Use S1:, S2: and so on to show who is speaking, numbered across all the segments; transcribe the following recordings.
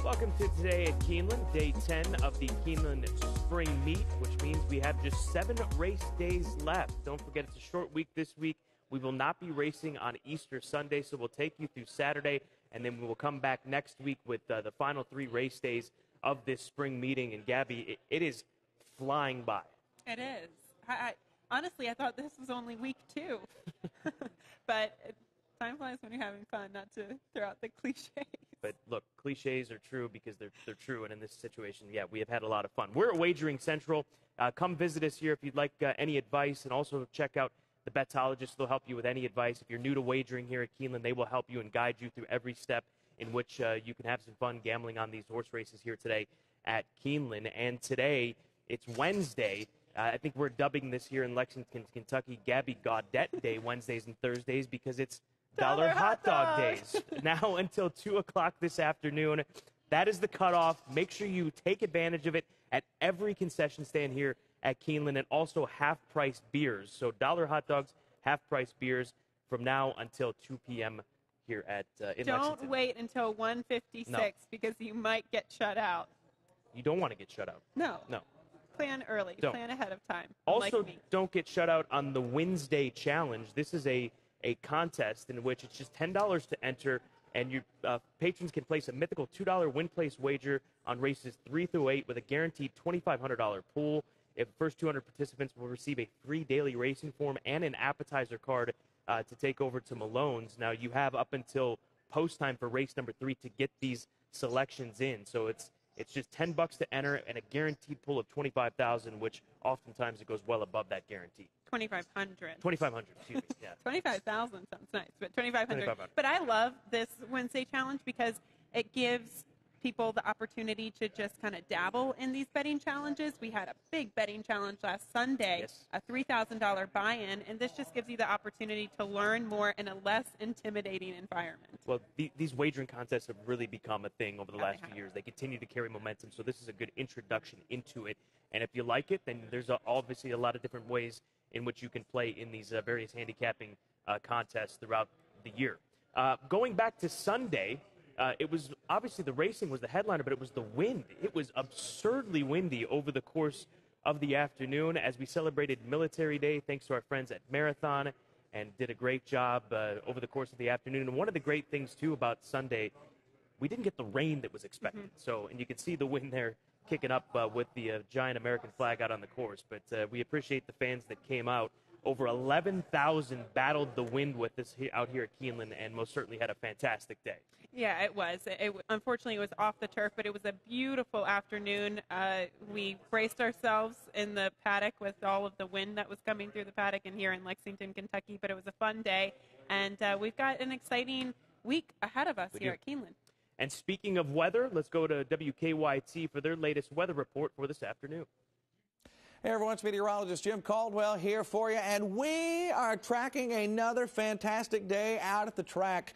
S1: Welcome to Today at Keeneland, day 10 of the Keeneland Spring Meet, which means we have just 7 race days left. Don't forget, it's a short week this week. We will not be racing on Easter Sunday, so we'll take you through Saturday, and then we will come back next week with the final 3 race days of this spring meeting. And Gabby, it is flying by.
S2: It is. Honestly, I thought this was only week 2. But time flies when you're having fun, not to throw out the cliches.
S1: But look, cliches are true because they're true, and in this situation, yeah, we have had a lot of fun. We're at Wagering Central. Come visit us here if you'd like any advice, and also check out the Betologists. They'll help you with any advice. If you're new to wagering here at Keeneland, they will help you and guide you through every step in which you can have some fun gambling on these horse races here today at Keeneland. And today, it's Wednesday. I think we're dubbing this here in Lexington, Kentucky, Gabby Gaudette Day, Wednesdays and Thursdays, because it's Dollar Hot Dog Days. Now until 2 o'clock this afternoon. That is the cutoff. Make sure you take advantage of it at every concession stand here at Keeneland, and also half-price beers. So dollar hot dogs, half-price beers from now until 2 p.m. here at in Lexington.
S2: Don't wait until 1:56 because you might get shut out.
S1: You don't want to get shut out.
S2: No. Plan early.
S1: Don't.
S2: Plan ahead of time.
S1: Also,
S2: like
S1: don't get shut out on the Wednesday Challenge. This is a contest in which it's just $10 to enter, and your patrons can place a mythical $2 win-place wager on races 3 through 8 with a guaranteed $2,500 pool. If the first 200 participants will receive a free daily racing form and an appetizer card to take over to Malone's. Now, you have up until post time for race number 3 to get these selections in. So it's just $10 to enter and a guaranteed pool of $25,000, which oftentimes it goes well above that guarantee.
S2: 2,500.
S1: 2,500, excuse me. Yeah.
S2: 25,000 sounds nice, but 2,500.
S1: 2,500.
S2: But I love this Wednesday challenge because it gives people the opportunity to just kind of dabble in these betting challenges. We had a big betting challenge last Sunday,
S1: yes.
S2: A $3,000 buy-in, and this just gives you the opportunity to learn more in a less intimidating environment.
S1: Well, these wagering contests have really become a thing over the last few years. They continue to carry momentum, so this is a good introduction into it. And if you like it, then there's obviously a lot of different ways in which you can play in these various handicapping contests throughout the year. Going back to Sunday, it was obviously the racing was the headliner, but it was the wind. It was absurdly windy over the course of the afternoon as we celebrated Military Day, thanks to our friends at Marathon, and did a great job over the course of the afternoon. And one of the great things, too, about Sunday, we didn't get the rain that was expected.
S2: Mm-hmm.
S1: So, and you can see the wind there kicking up with the giant American flag out on the course. But we appreciate the fans that came out. Over 11,000 battled the wind with us out here at Keeneland, and most certainly had a fantastic day.
S2: Yeah, it was. Unfortunately, it was off the turf, but it was a beautiful afternoon. We braced ourselves in the paddock with all of the wind that was coming through the paddock and here in Lexington, Kentucky, but it was a fun day, and we've got an exciting week ahead of us here at Keeneland.
S1: And speaking of weather, let's go to WKYT for their latest weather report for this afternoon.
S3: Hey everyone, it's meteorologist Jim Caldwell here for you, and we are tracking another fantastic day out at the track.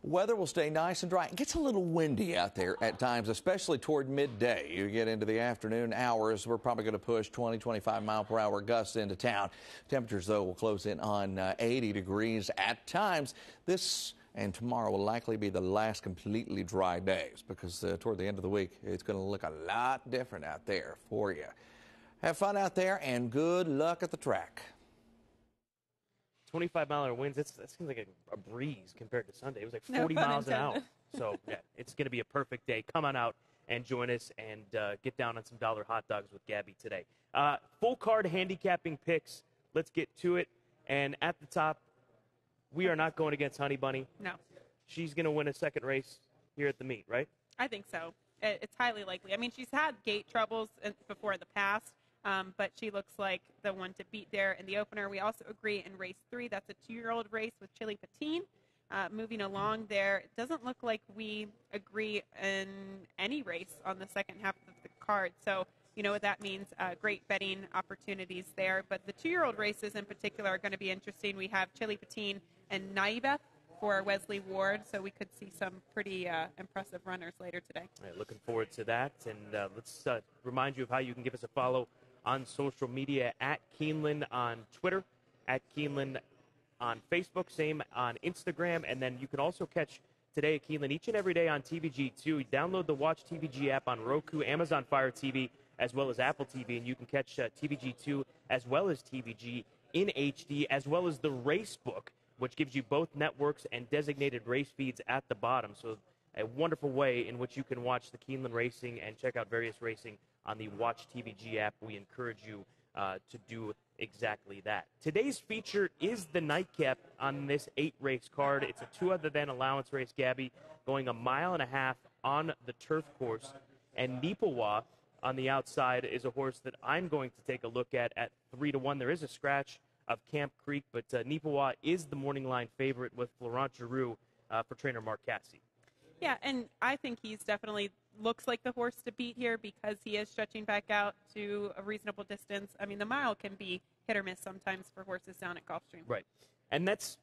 S3: Weather will stay nice and dry. It gets a little windy out there at times, especially toward midday. You get into the afternoon hours, we're probably going to push 20, 25 mile per hour gusts into town. Temperatures, though, will close in on 80 degrees at times. This and tomorrow will likely be the last completely dry days because toward the end of the week, it's going to look a lot different out there for you. Have fun out there and good luck at the track.
S1: 25-mile-an-hour winds, that seems like a breeze compared to Sunday. It was like 40 miles an hour. So, yeah, it's going to be a perfect day. Come on out and join us and get down on some dollar hot dogs with Gabby today. Full card handicapping picks. Let's get to it. And at the top, we are not going against Honey Bunny.
S2: No.
S1: She's going to win a second race here at the meet, right?
S2: I think so. It's highly likely. I mean, she's had gate troubles before in the past. But she looks like the one to beat there in the opener. We also agree in race 3. That's a 2-year-old race with Chili Patine. Moving along there, it doesn't look like we agree in any race on the second half of the card. So you know what that means. Great betting opportunities there. But the 2-year-old races in particular are going to be interesting. We have Chili Patine and Naibeth for Wesley Ward, so we could see some pretty impressive runners later today.
S1: All right, looking forward to that. And let's remind you of how you can give us a follow on social media at Keeneland on Twitter, at Keeneland on Facebook, same on Instagram, and then you can also catch today at Keeneland each and every day on TVG2. Download the Watch TVG app on Roku, Amazon Fire TV, as well as Apple TV, and you can catch TVG2 as well as TVG in HD, as well as the Race Book, which gives you both networks and designated race feeds at the bottom. So a wonderful way in which you can watch the Keeneland racing and check out various racing on the Watch TVG app. We encourage you to do exactly that. Today's feature is the nightcap on this 8-race card. It's a 2 other than allowance race, Gabby, going 1.5 miles on the turf course. And Neepawa on the outside is a horse that I'm going to take a look at 3-1. There is a scratch of Camp Creek, but Neepawa is the morning line favorite with Florent Giroux for trainer Mark Cassie.
S2: Yeah, and I think he's definitely looks like the horse to beat here because he is stretching back out to a reasonable distance. I mean, the mile can be hit or miss sometimes for horses down at Gulfstream.
S1: Right, and that's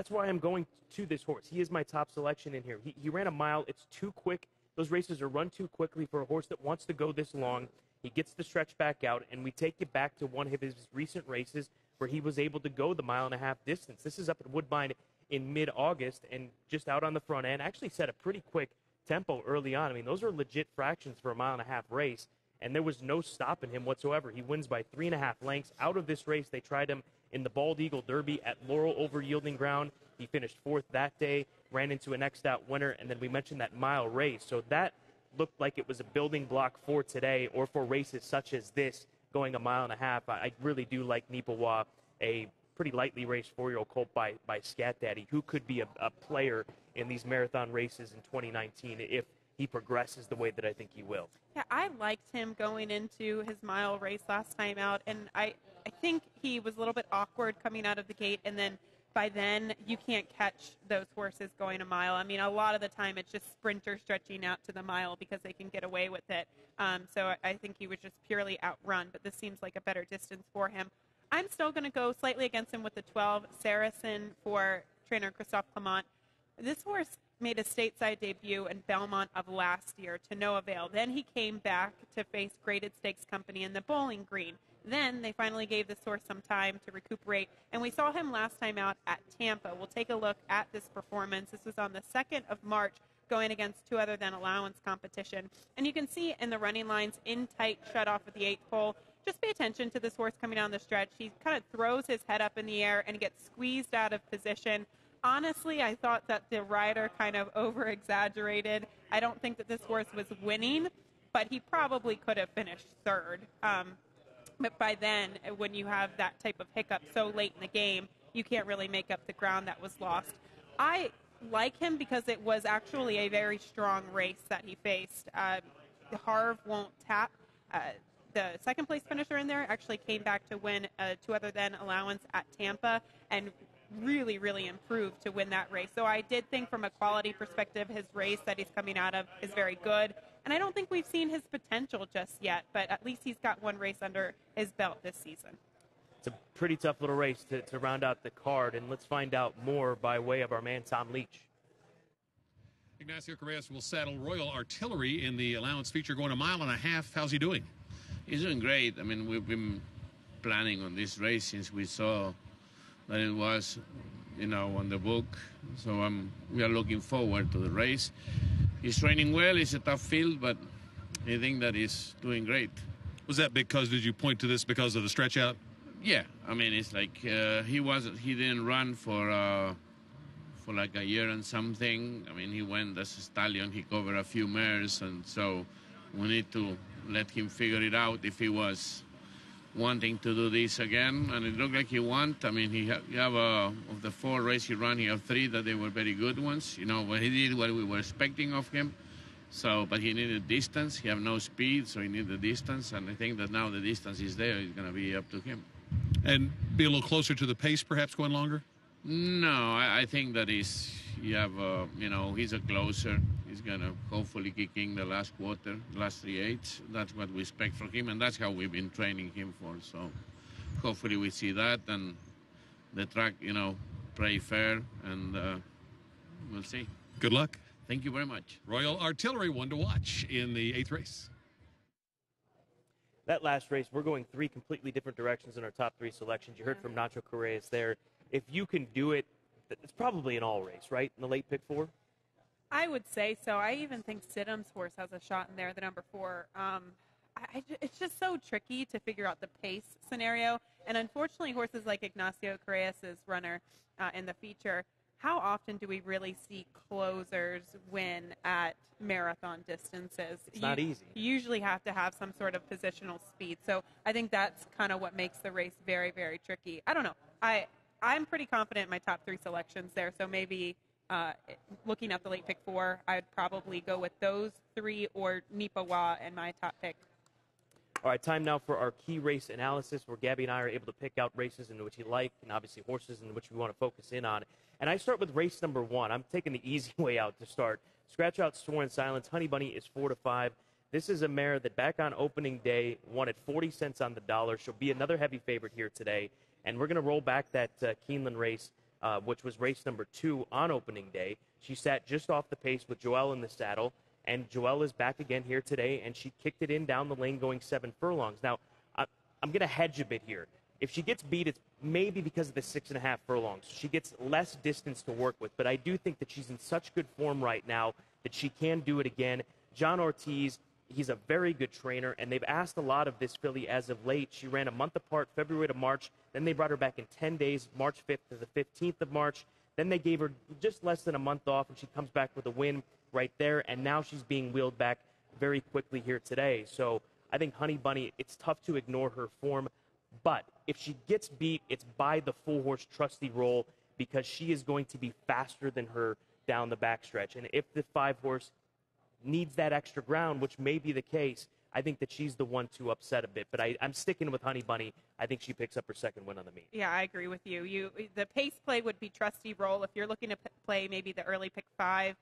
S1: why I'm going to this horse. He is my top selection in here. He ran a mile. It's too quick. Those races are run too quickly for a horse that wants to go this long. He gets the stretch back out, and we take you back to one of his recent races where he was able to go the 1.5 mile distance. This is up at Woodbine in mid-August, and just out on the front end, actually set a pretty quick tempo early on. I mean, those are legit fractions for a 1.5 mile race, and there was no stopping him whatsoever. He wins by 3.5 lengths. Out of this race, they tried him in the Bald Eagle Derby at Laurel over yielding ground. He finished 4th that day, ran into a next out winner, and then we mentioned that mile race. So that looked like it was a building block for today or for races such as this going 1.5 miles. I really do like Neepawa, a pretty lightly raced 4-year-old colt by Scat Daddy, who could be a player in these marathon races in 2019 if he progresses the way that I think he will.
S2: Yeah, I liked him going into his mile race last time out, and I think he was a little bit awkward coming out of the gate, and then by then you can't catch those horses going a mile. I mean, a lot of the time it's just sprinters stretching out to the mile because they can get away with it. So I think he was just purely outrun, but this seems like a better distance for him. I'm still going to go slightly against him with the 12, Saracen for trainer Christophe Clement. This horse made a stateside debut in Belmont of last year to no avail. Then he came back to face Graded Stakes Company in the Bowling Green. Then they finally gave this horse some time to recuperate, and we saw him last time out at Tampa. We'll take a look at this performance. This was on the 2nd of March, going against 2 other than allowance competition. And you can see in the running lines, in tight shut off at the 8th pole. Just pay attention to this horse coming down the stretch. He kind of throws his head up in the air and gets squeezed out of position. Honestly, I thought that the rider kind of over-exaggerated. I don't think that this horse was winning, but he probably could have finished 3rd. But by then, when you have that type of hiccup so late in the game, you can't really make up the ground that was lost. I like him because it was actually a very strong race that he faced. Harv Won't Tap, the second-place finisher in there, actually came back to win 2 other than allowance at Tampa and really, really improved to win that race. So I did think from a quality perspective, his race that he's coming out of is very good. And I don't think we've seen his potential just yet, but at least he's got one race under his belt this season.
S1: It's a pretty tough little race to round out the card, and let's find out more by way of our man Tom Leach.
S4: Ignacio Correas will saddle Royal Artillery in the allowance feature, going 1.5 miles. How's he doing?
S5: He's doing great. I mean, we've been planning on this race since we saw that it was, on the book. So we are looking forward to the race. He's training well. It's a tough field, but I think that he's doing great.
S4: Was that because, did you point to this because of the stretch out?
S5: Yeah. I mean, it's like he didn't run for like a year and something. I mean, he went as a stallion. He covered a few mares, and so we need to let him figure it out if he was wanting to do this again. And it looked like he want. I mean, he have of the 4 races he ran, he have 3 that they were very good ones. But he did what we were expecting of him. So, but he needed distance. He have no speed, so he needed distance. And I think that now the distance is there. It's going to be up to him.
S4: And be a little closer to the pace, perhaps, going longer?
S5: No, I think that he's a closer. He's going to hopefully kick in the last quarter, the last 3/8. That's what we expect from him, and that's how we've been training him for. So hopefully we see that, and the track, play fair, and we'll see.
S4: Good luck.
S5: Thank you very much.
S4: Royal Artillery, one to watch in the 8th race.
S1: That last race, we're going 3 completely different directions in our top 3 selections. You heard from Nacho Correas there. If you can do it, it's probably an all race, right, in the late pick 4?
S2: I would say so. I even think Stidham's horse has a shot in there, the number 4. It's just so tricky to figure out the pace scenario. And unfortunately, horses like Ignacio Correas' runner in the feature, how often do we really see closers win at marathon distances?
S1: It's not easy.
S2: You usually have to have some sort of positional speed. So I think that's kind of what makes the race very, very tricky. I don't know. I'm pretty confident in my top 3 selections there. So maybe looking at the late pick 4, I'd probably go with those 3 or Nipawa in my top pick.
S1: All right, time now for our key race analysis, where Gabby and I are able to pick out races in which you like and obviously horses in which we want to focus in on. And I start with race number 1. I'm taking the easy way out to start. Scratch out Sworn Silence. Honey Bunny is 4-5. This is a mare that back on opening day won at 40 cents on the dollar. She'll be another heavy favorite here today. And we're going to roll back that Keeneland race, which was race number 2 on opening day. She sat just off the pace with Joelle in the saddle. And Joelle is back again here today, and she kicked it in down the lane going 7 furlongs. Now, I'm going to hedge a bit here. If she gets beat, it's maybe because of the 6.5 furlongs. She gets less distance to work with, but I do think that she's in such good form right now that she can do it again. John Ortiz, he's a very good trainer, and they've asked a lot of this filly as of late. She ran a month apart, February to March. Then they brought her back in 10 days, March 5th to the 15th of March. Then they gave her just less than a month off, and she comes back with a win right there, and now she's being wheeled back very quickly here today. So I think Honey Bunny, it's tough to ignore her form, but if she gets beat, it's by the full horse trusty roll, because she is going to be faster than her down the backstretch. And if the 5 horse needs that extra ground, which may be the case, I think that she's the one to upset a bit. But I'm sticking with Honey Bunny. I think she picks up her second win on the meet.
S2: Yeah, I agree with you. The pace play would be trusty roll. If you're looking to play maybe the early pick 5,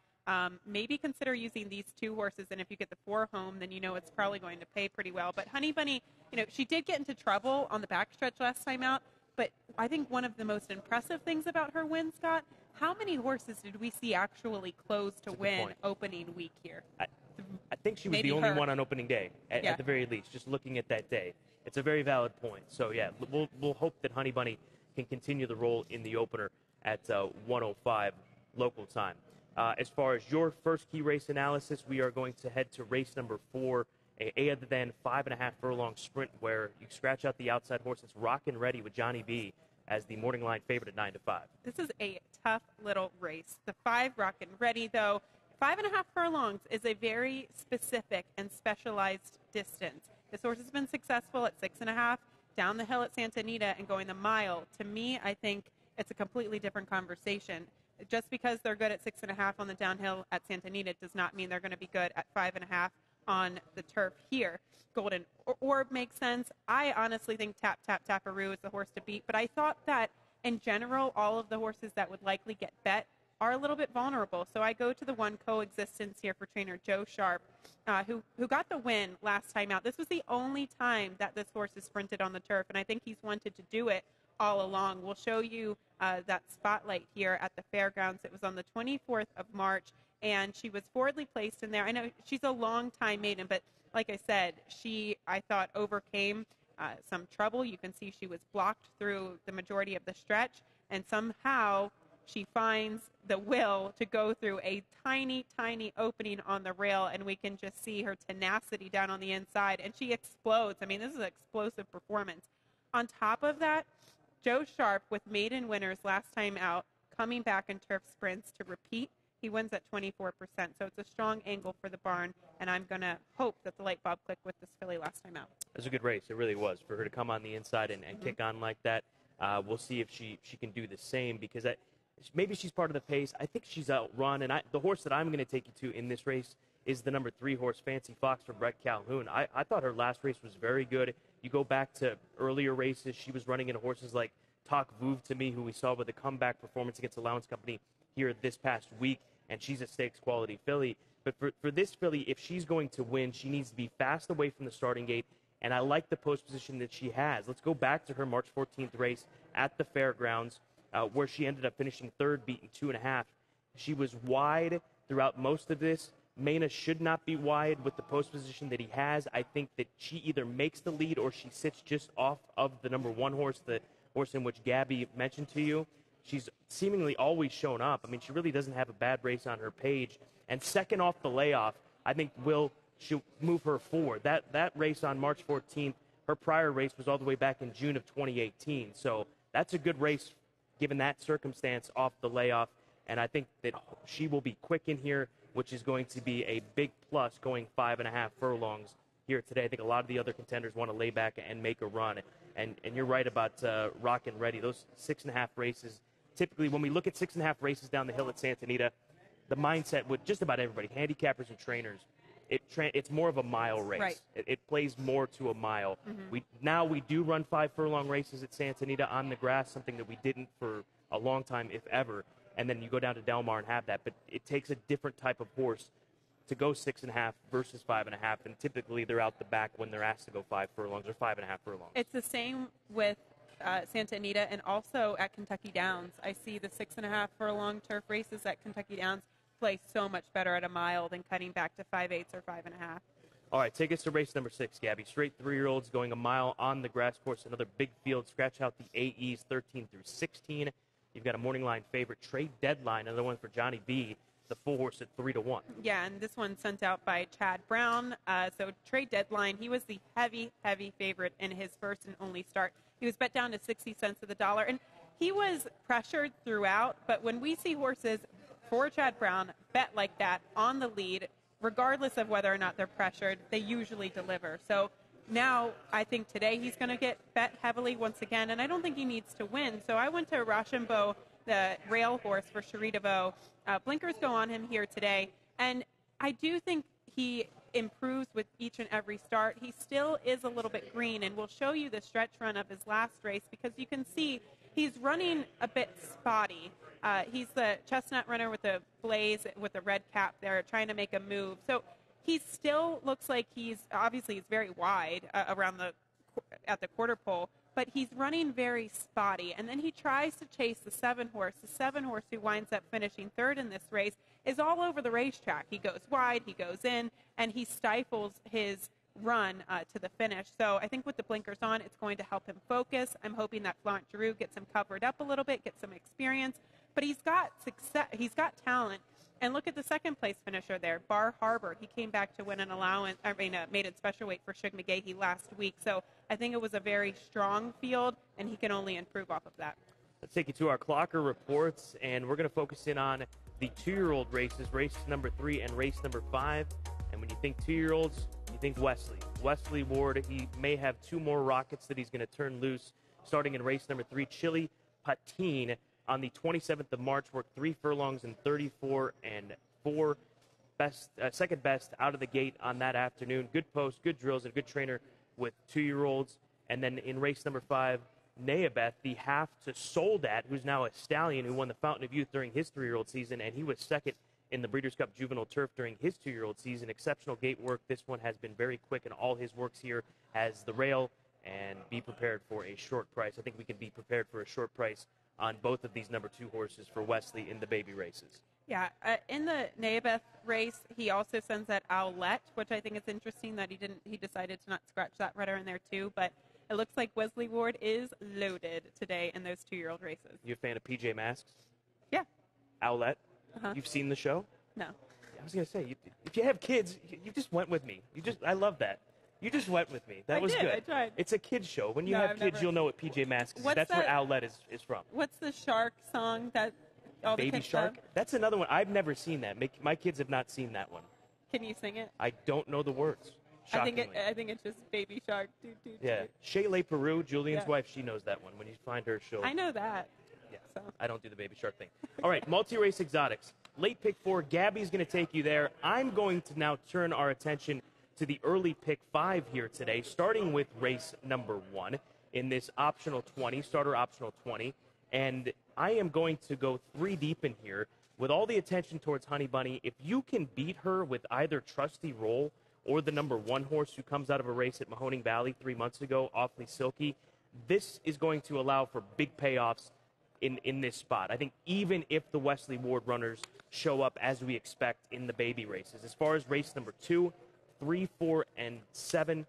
S2: maybe consider using these 2 horses. And if you get the 4 home, then you know it's probably going to pay pretty well. But Honey Bunny, she did get into trouble on the backstretch last time out. But I think one of the most impressive things about her win, Scott, how many horses did we see actually close to win opening week here?
S1: I think she was the only one on opening day, at the very least, just looking at that day. It's a very valid point. So, yeah, we'll hope that Honey Bunny can continue the role in the opener at 1:05 local time. As far as your first key race analysis, we are going to head to race number 4, a other than 5.5 furlong sprint, where you scratch out the outside horse. It's Rockin' Ready with Johnny B as the morning line favorite at 9-5.
S2: This is a tough little race. The 5 Rockin' Ready, though, 5.5 furlongs is a very specific and specialized distance. This horse has been successful at 6.5 down the hill at Santa Anita and going the mile. To me, I think it's a completely different conversation. Just because they're good at 6.5 on the downhill at Santa Anita does not mean they're going to be good at 5.5 on the turf here. Golden Orb makes sense. I honestly think Tap Tap Taparoo is the horse to beat, but I thought that in general, all of the horses that would likely get bet are a little bit vulnerable. So I go to the one Coexistence here for trainer Joe Sharp, who got the win last time out. This was the only time that this horse has sprinted on the turf, and I think he's wanted to do it all along. We'll show you that spotlight here at the fairgrounds. It was on the 24th of March, and she was forwardly placed in there. I know she's a long-time maiden, but like I said, she, I thought, overcame some trouble. You can see she was blocked through the majority of the stretch, and somehow she finds the will to go through a tiny, tiny opening on the rail, and we can just see her tenacity down on the inside, and she explodes. I mean, this is an explosive performance. On top of that, Joe Sharp, with maiden winners last time out, coming back in turf sprints to repeat. He wins at 24%, so it's a strong angle for the barn, and I'm going to hope that the light bulb clicked with this filly last time out.
S1: It was a good race. It really was. For her to come on the inside and kick on like that, we'll see if she can do the same, because maybe she's part of the pace. I think she's outrun, and the horse that I'm going to take you to in this race is the number 3 horse, Fancy Fox, for Brett Calhoun. I thought her last race was very good. You go back to earlier races, she was running into horses like Talk Vuv to me, who we saw with a comeback performance against Allowance Company here this past week, and she's a stakes quality filly. But for this filly, if she's going to win, she needs to be fast away from the starting gate, and I like the post position that she has. Let's go back to her March 14th race at the fairgrounds, where she ended up finishing 3rd, beating 2.5. She was wide throughout most of this. Mena should not be wide with the post position that he has. I think that she either makes the lead or she sits just off of the number 1 horse, the horse in which Gabby mentioned to you. She's seemingly always shown up. I mean, she really doesn't have a bad race on her page. And second off the layoff, I think will should move her forward. That race on March 14th, her prior race was all the way back in June of 2018. So that's a good race given that circumstance off the layoff. And I think that she will be quick in here, which is going to be a big plus going 5.5 furlongs here today. I think a lot of the other contenders want to lay back and make a run. And you're right about Rock and Ready. Those 6.5 races, typically when we look at 6.5 races down the hill at Santa Anita, the mindset with just about everybody, handicappers and trainers, it's more of a mile race.
S2: Right.
S1: It plays more to a mile. Now we do run 5 furlong races at Santa Anita on the grass, something that we didn't for a long time, if ever. And then you go down to Del Mar and have that. But it takes a different type of horse to go 6.5 versus 5.5, and typically they're out the back when they're asked to go 5 furlongs or 5.5 furlongs.
S2: It's the same with Santa Anita and also at Kentucky Downs. I see the 6.5 furlong turf races at Kentucky Downs play so much better at a mile than cutting back to 5/8 or 5.5.
S1: All right, take us to race number 6, Gabby. Straight 3-year-olds going a mile on the grass course. Another big field. Scratch out the AEs 13 through 16. You've got a morning line favorite, Trade Deadline, another one for Johnny B, the full horse at 3-1.
S2: Yeah, and this one's sent out by Chad Brown. So Trade Deadline, he was the heavy favorite in his first and only start. He was bet down to 60 cents of the dollar, and he was pressured throughout. But when we see horses for Chad Brown bet like that on the lead, regardless of whether or not they're pressured, they usually deliver. So now I think today he's going to get bet heavily once again, and I don't think he needs to win. So I went to Rochambeau, the rail horse for Cherie DeVaux. Blinkers go on him here today, and I do think he improves with each and every start. He still is a little bit green, and we'll show you the stretch run of his last race because you can see he's running a bit spotty. He's the chestnut runner with the blaze with the red cap there trying to make a move. So he still looks like he's very wide around at the quarter pole, but he's running very spotty. And then he tries to chase the 7 horse. The 7 horse who winds up finishing third in this race is all over the racetrack. He goes wide, he goes in, and he stifles his run to the finish. So I think with the blinkers on, it's going to help him focus. I'm hoping that Florent Giroux gets him covered up a little bit, gets some experience. But he's got success. He's got talent. And look at the second place finisher there, Bar Harbor. He came back to win an maiden special weight for Shug McGahee last week. So I think it was a very strong field, and he can only improve off of that.
S1: Let's take you to our clocker reports, and we're going to focus in on the 2-year-old races, race number 3 and race number 5. And when you think 2-year-olds, you think Wesley. Wesley Ward, he may have 2 more rockets that he's going to turn loose starting in race number 3. Chili Patine on the 27th of March worked 3 furlongs and 34 and 4. Second best out of the gate on that afternoon. Good post, good drills, and a good trainer with 2-year-olds. And then in race number 5, Neabeth, the half to Soldat, who's now a stallion who won the Fountain of Youth during his 3-year-old season, and he was second in the Breeders' Cup Juvenile Turf during his 2-year-old season. Exceptional gate work. This one has been very quick, and all his works here has the rail, and be prepared for a short price. I think we can be prepared for a short price on both of these number 2 horses for Wesley in the baby races.
S2: Yeah, in the Neabeth race, he also sends that Owlette, which I think is interesting that he decided to not scratch that runner in there too. But it looks like Wesley Ward is loaded today in those 2-year-old races.
S1: You a fan of PJ Masks?
S2: Yeah.
S1: Owlette? You've seen the show?
S2: No.
S1: I was going to say, if you have kids, you just went with me. I love that. You just went with me. That was good.
S2: I tried.
S1: It's a kid's show. When you have kids, you'll know what PJ Masks is. That's where Owlette is from.
S2: What's the shark song that all the
S1: Baby
S2: kids
S1: Shark?
S2: love?
S1: That's another one. I've never seen that. My kids have not seen that one.
S2: Can you sing it?
S1: I don't know the words. Shockingly.
S2: I think it's just Baby Shark.
S1: Yeah. Shayla Peru, Julian's wife, she knows that one. When you find her, she'll...
S2: I know that.
S1: Yeah.
S2: So.
S1: I don't do the Baby Shark thing. All right, multi-race exotics. Late pick 4, Gabby's going to take you there. I'm going to now turn our attention to the early pick 5 here today, starting with race number 1 in this optional 20, starter optional 20. And I am going to go 3 deep in here with all the attention towards Honey Bunny. If you can beat her with either Trusty Roll or the number 1 horse who comes out of a race at Mahoning Valley 3 months ago, Awfully Silky, this is going to allow for big payoffs in this spot. I think even if the Wesley Ward runners show up as we expect in the baby races. As far as race number 2, 3, 4, and 7,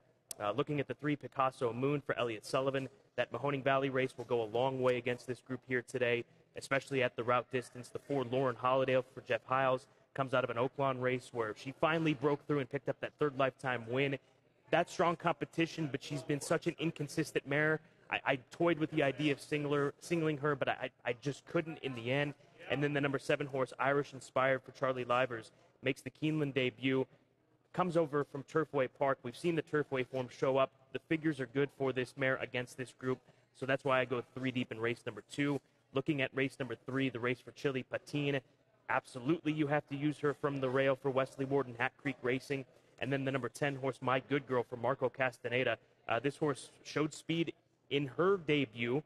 S1: looking at the 3 Picasso Moon for Elliott Sullivan, that Mahoning Valley race will go a long way against this group here today, especially at the route distance. The 4 Lauren Hollidale for Jeff Hiles comes out of an Oaklawn race where she finally broke through and picked up that third lifetime win. That's strong competition, but she's been such an inconsistent mare. I toyed with the idea of singling her, but I just couldn't in the end. And then the number 7 horse, Irish Inspired for Charlie Livers, makes the Keeneland debut, comes over from Turfway Park. We've seen the Turfway form show up. The figures are good for this mare against this group, so that's why I go 3 deep in race number 2. Looking at race number 3, the race for Chili Patine, absolutely you have to use her from the rail for Wesley Ward and Hat Creek Racing. And then the number 10 horse, My Good Girl, for Marco Castaneda. This horse showed speed in her debut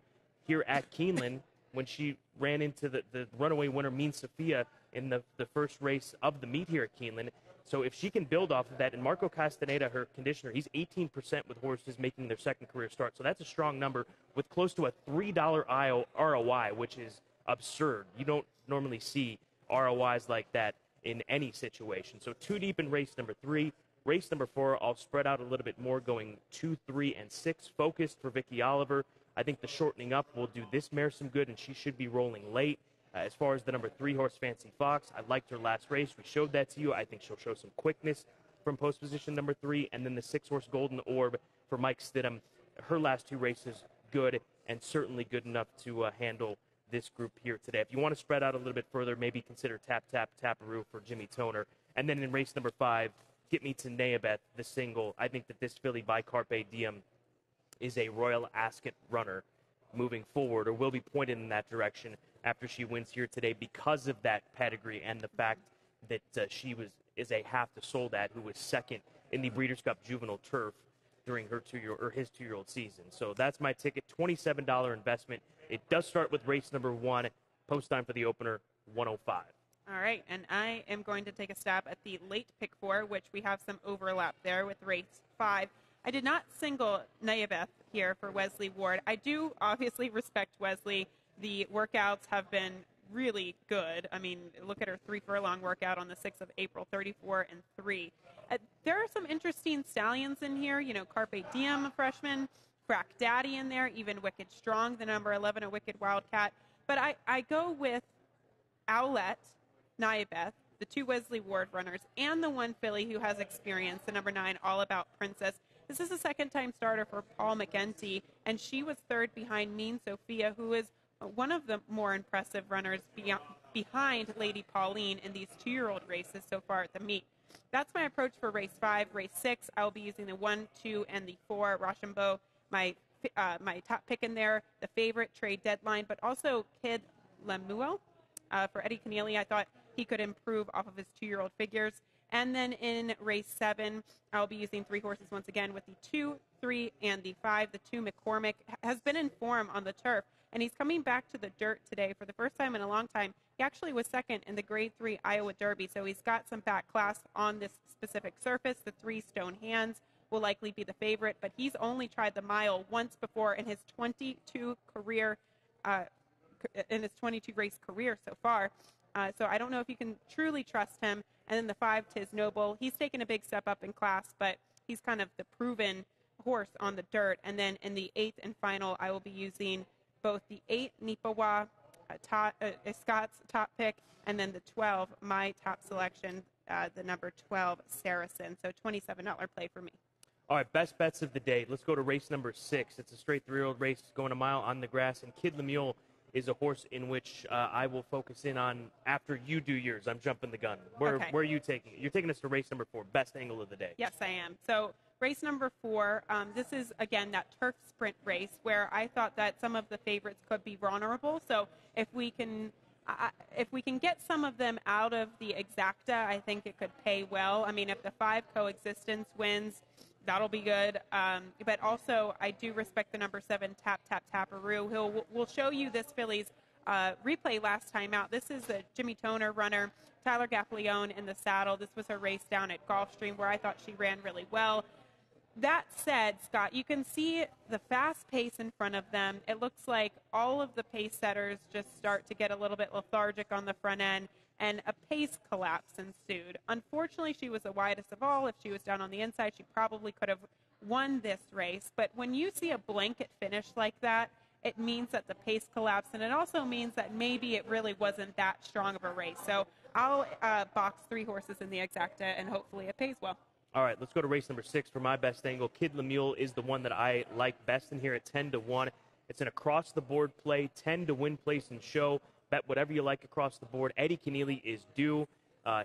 S1: here at Keeneland when she ran into the runaway winner, Mean Sophia, in the first race of the meet here at Keeneland. So if she can build off of that, and Marco Castaneda, her conditioner, he's 18% with horses making their second career start. So that's a strong number with close to a $3 ROI, which is absurd. You don't normally see ROIs like that in any situation. So 2 deep in race number 3. Race number 4, I'll spread out a little bit more, going 2, 3, and 6. Focused for Vicky Oliver. I think the shortening up will do this mare some good, and she should be rolling late. As far as the number 3 horse, Fancy Fox, I liked her last race. We showed that to you. I think she'll show some quickness from post position number 3. And then the 6 horse, Golden Orb, for Mike Stidham. Her last 2 races, good, and certainly good enough to handle this group here today. If you want to spread out a little bit further, maybe consider Tap Tap Taparoo for Jimmy Toner. And then in race number 5, Get Me to Neabeth, the single. I think that this filly by Carpe Diem is a Royal Ascot runner moving forward, or will be pointed in that direction after she wins here today because of that pedigree and the fact that she is a half to Soldat, who was second in the Breeders' Cup Juvenile Turf during his 2-year-old season. So that's my ticket, $27 investment. It does start with race number 1. Post time for the opener, 105.
S2: All right, and I am going to take a stab at the late pick 4, which we have some overlap there with race 5. I did not single Neabeth here for Wesley Ward. I do obviously respect Wesley. The workouts have been really good. I mean, look at her 3 furlong workout on the 6th of April, 34 and 3. There are some interesting stallions in here. You know, Carpe Diem, a freshman, Crack Daddy in there, even Wicked Strong, the number 11, a Wicked Wildcat. But I go with Owlette, Neabeth, the 2 Wesley Ward runners, and the 1 filly who has experience, the number 9, All About Princess. This is a second-time starter for Paul McEntee, and she was 3rd behind Mean Sophia, who is one of the more impressive runners behind Lady Pauline in these 2-year-old races so far at the meet. That's my approach for race 5. Race 6, I'll be using the 1, 2, and the 4, Rochambeau, my top pick in there, the favorite, Trade Deadline, but also Kid Lemuel. For Eddie Keneally, I thought he could improve off of his 2-year-old figures. And then in race 7, I'll be using 3 horses once again with the 2, 3, and the 5. The 2, McCormick, has been in form on the turf, and he's coming back to the dirt today for the first time in a long time. He actually was 2nd in the Grade 3 Iowa Derby, so he's got some back class on this specific surface. The 3, Stone Hands, will likely be the favorite, but he's only tried the mile once before in his 22 race career so far. So I don't know if you can truly trust him. And then the 5, Tis Noble. He's taken a big step up in class, but he's kind of the proven horse on the dirt. And then in the 8th and final, I will be using both the 8, Nipawa, Scott's top pick, and then the 12, my top selection, the number 12, Saracen. So $27 play for me.
S1: All right, best bets of the day. Let's go to race number 6. It's a straight 3-year-old race going a mile on the grass, and Kid Lemuel is a horse in which I will focus in on after you do yours. I'm jumping the gun. Where are you taking it? You're taking us to race number 4, best angle of the day.
S2: Yes, I am. So race number 4, this is, again, that turf sprint race where I thought that some of the favorites could be vulnerable. So if we can get some of them out of the exacta, I think it could pay well. I mean, if the 5, Coexistence, wins, that'll be good. But also, I do respect the number 7, Tap Tap Taparoo. We'll show you this filly's replay last time out. This is a Jimmy Toner runner, Tyler Gaffalione in the saddle. This was her race down at Gulfstream where I thought she ran really well. That said, Scott, you can see the fast pace in front of them. It looks like all of the pace setters just start to get a little bit lethargic on the front end, and a pace collapse ensued. Unfortunately, she was the widest of all. If she was down on the inside, she probably could have won this race. But when you see a blanket finish like that, it means that the pace collapsed, and it also means that maybe it really wasn't that strong of a race. So I'll box 3 horses in the exacta, and hopefully it pays well.
S1: All right, let's go to race number 6 for my best angle. Kid Lemuel is the one that I like best in here at 10-1. It's an across-the-board play, 10 to win, place, and show. Bet whatever you like across the board. Eddie Keneally is due.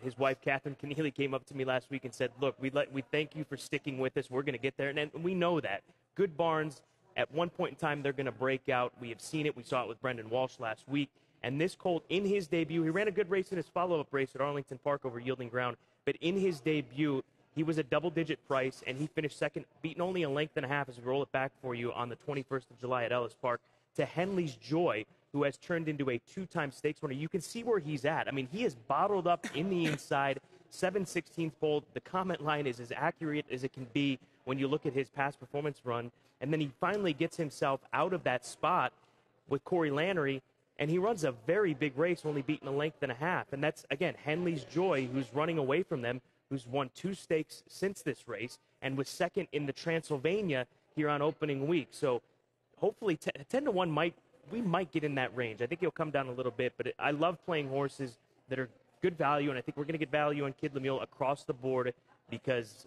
S1: His wife, Catherine Keneally, came up to me last week and said, look, we thank you for sticking with us. We're going to get there. And we know that. Good barns, at one point in time, they're going to break out. We have seen it. We saw it with Brendan Walsh last week. And this colt, in his debut, he ran a good race in his follow-up race at Arlington Park over Yielding Ground. But in his debut, he was a double-digit price, and he finished second, beaten only a length and a half as we roll it back for you on the 21st of July at Ellis Park, to Henley's Joy, who has turned into a 2-time stakes winner. You can see where he's at. I mean, he is bottled up in the inside, 7/16 fold. The comment line is as accurate as it can be when you look at his past performance run. And then he finally gets himself out of that spot with Corey Lannery, and he runs a very big race, only beaten a length and a half. And that's, again, Henley's Joy, who's running away from them, who's won 2 stakes since this race and was second in the Transylvania here on opening week. So hopefully 10-1 we might get in that range. I think he'll come down a little bit, but I love playing horses that are good value, and I think we're going to get value on Kid Lemuel across the board because,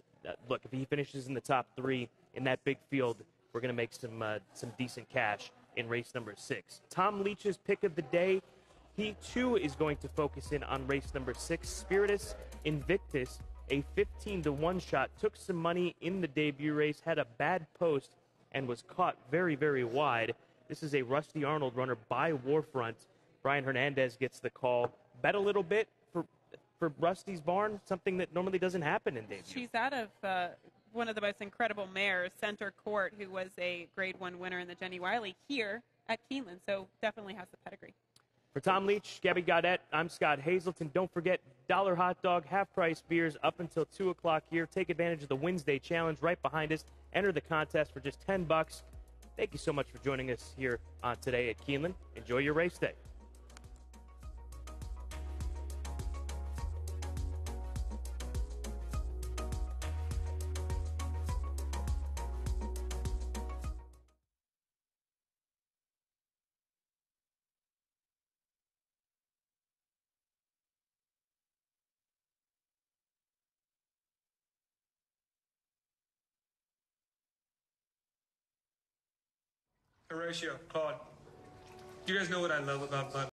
S1: look, if he finishes in the top 3 in that big field, we're going to make some decent cash in race number 6. Tom Leach's pick of the day, he too is going to focus in on race number 6. Spiritus Invictus, a 15-1 shot, took some money in the debut race, had a bad post, and was caught very, very wide. This is a Rusty Arnold runner by Warfront. Brian Hernandez gets the call. Bet a little bit for Rusty's barn, something that normally doesn't happen in debut.
S2: She's out of one of the most incredible mares, Center Court, who was a Grade 1 winner in the Jenny Wiley here at Keeneland, so definitely has the pedigree.
S1: For Tom Leach, Gabby Gaudet, I'm Scott Hazelton. Don't forget, $1 hot dog, half-price beers up until 2 o'clock here. Take advantage of the Wednesday challenge right behind us. Enter the contest for just $10. Thank you so much for joining us here on Today at Keeneland. Enjoy your race day.
S6: Horatio, Claude, do you guys know what I love about Bud?